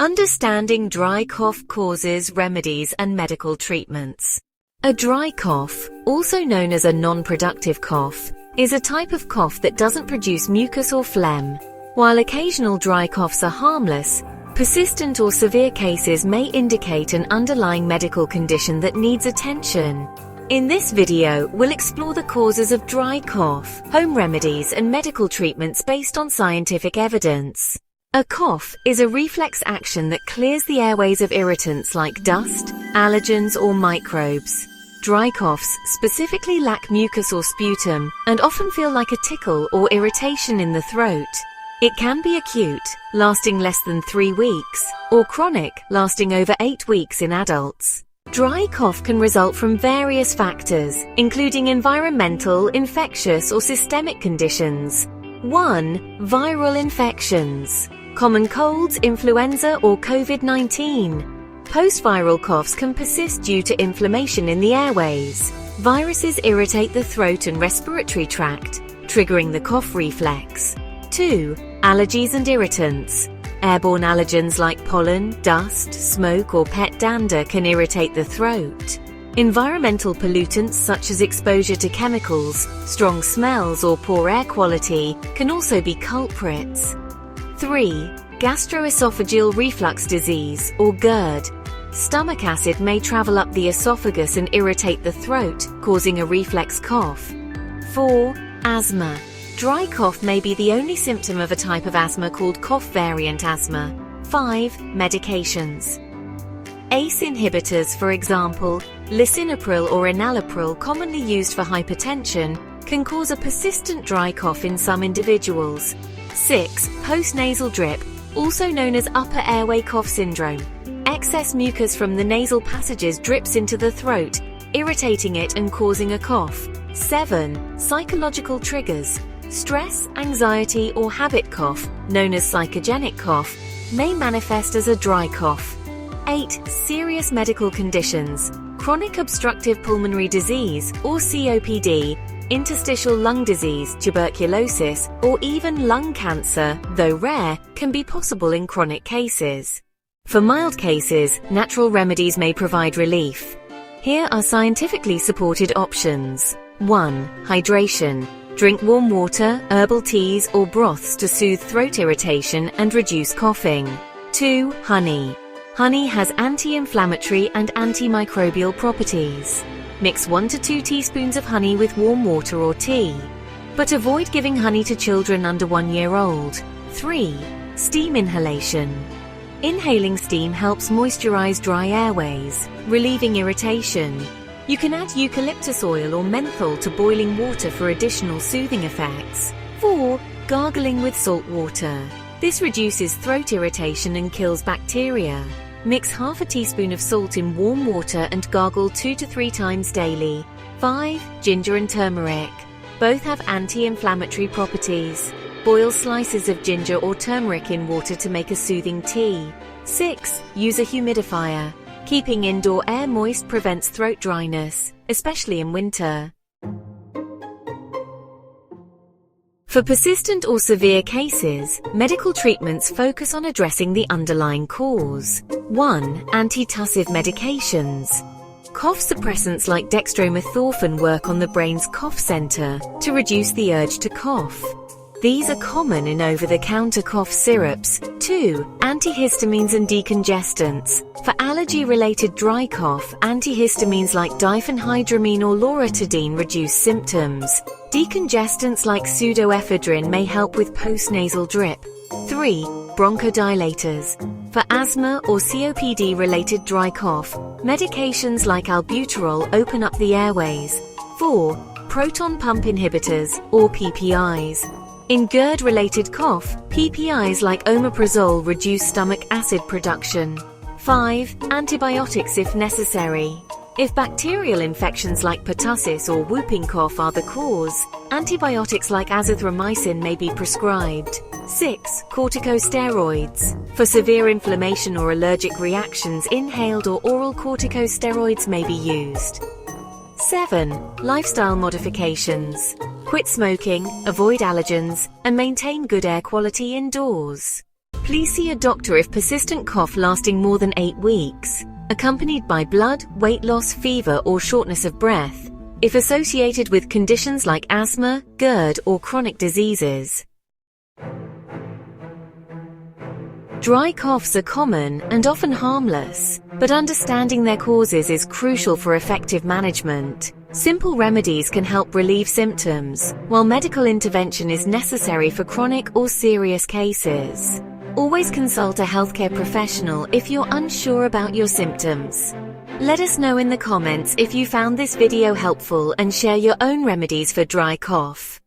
Understanding dry cough causes, remedies, and medical treatments. A dry cough, also known as a non-productive cough, is a type of cough that doesn't produce mucus or phlegm. While occasional dry coughs are harmless, persistent or severe cases may indicate an underlying medical condition that needs attention. In this video, we'll explore the causes of dry cough, home remedies, and medical treatments based on scientific evidence. A cough is a reflex action that clears the airways of irritants like dust, allergens, or microbes. Dry coughs specifically lack mucus or sputum and often feel like a tickle or irritation in the throat. It can be acute, lasting less than 3 weeks, or chronic, lasting over 8 weeks in adults. Dry cough can result from various factors, including environmental, infectious, or systemic conditions. 1. Viral infections. Common colds, influenza, or COVID-19. Post-viral coughs can persist due to inflammation in the airways. Viruses irritate the throat and respiratory tract, triggering the cough reflex. 2. Allergies and irritants. Airborne allergens like pollen, dust, smoke, or pet dander can irritate the throat. Environmental pollutants such as exposure to chemicals, strong smells, or poor air quality can also be culprits. 3. Gastroesophageal reflux disease, or GERD. Stomach acid may travel up the esophagus and irritate the throat, causing a reflex cough. 4. Asthma. Dry cough may be the only symptom of a type of asthma called cough variant asthma. 5. Medications. ACE inhibitors, for example, lisinopril or enalapril, commonly used for hypertension, can cause a persistent dry cough in some individuals. 6. Postnasal drip, also known as upper airway cough syndrome. Excess mucus from the nasal passages drips into the throat, irritating it and causing a cough. 7. Psychological triggers. Stress, anxiety, or habit cough, known as psychogenic cough, may manifest as a dry cough. 8. Serious medical conditions. Chronic obstructive pulmonary disease, or COPD, interstitial lung disease, tuberculosis, or even lung cancer, though rare, can be possible in chronic cases. For mild cases, natural remedies may provide relief. Here are scientifically supported options. 1. Hydration. Drink warm water, herbal teas, or broths to soothe throat irritation and reduce coughing. 2. Honey. Honey has anti-inflammatory and antimicrobial properties. Mix 1 to 2 teaspoons of honey with warm water or tea. But avoid giving honey to children under 1 year old. 3. Steam inhalation. Inhaling steam helps moisturize dry airways, relieving irritation. You can add eucalyptus oil or menthol to boiling water for additional soothing effects. 4. Gargling with salt water. This reduces throat irritation and kills bacteria. Mix half a teaspoon of salt in warm water and gargle 2 to 3 times daily. 5. Ginger and turmeric. Both have anti-inflammatory properties. Boil slices of ginger or turmeric in water to make a soothing tea. 6. Use a humidifier. Keeping indoor air moist prevents throat dryness, especially in winter. For persistent or severe cases, medical treatments focus on addressing the underlying cause. 1. Antitussive medications. Cough suppressants like dextromethorphan work on the brain's cough center to reduce the urge to cough. These are common in over-the-counter cough syrups. 2. Antihistamines and decongestants. For allergy-related dry cough, antihistamines like diphenhydramine or loratadine reduce symptoms. Decongestants like pseudoephedrine may help with postnasal drip. 3. Bronchodilators. For asthma or COPD-related dry cough, medications like albuterol open up the airways. 4. Proton pump inhibitors, or PPIs. In GERD-related cough, PPIs like omeprazole reduce stomach acid production. 5. Antibiotics if necessary. If bacterial infections like pertussis or whooping cough are the cause, antibiotics like azithromycin may be prescribed. 6. Corticosteroids. For severe inflammation or allergic reactions, inhaled or oral corticosteroids may be used. 7. Lifestyle modifications. Quit smoking, avoid allergens, and maintain good air quality indoors. Please see a doctor if persistent cough lasting more than 8 weeks, accompanied by blood, weight loss, fever, or shortness of breath, if associated with conditions like asthma, GERD, or chronic diseases. Dry coughs are common and often harmless, but understanding their causes is crucial for effective management. Simple remedies can help relieve symptoms, while medical intervention is necessary for chronic or serious cases. Always consult a healthcare professional if you're unsure about your symptoms. Let us know in the comments if you found this video helpful and share your own remedies for dry cough.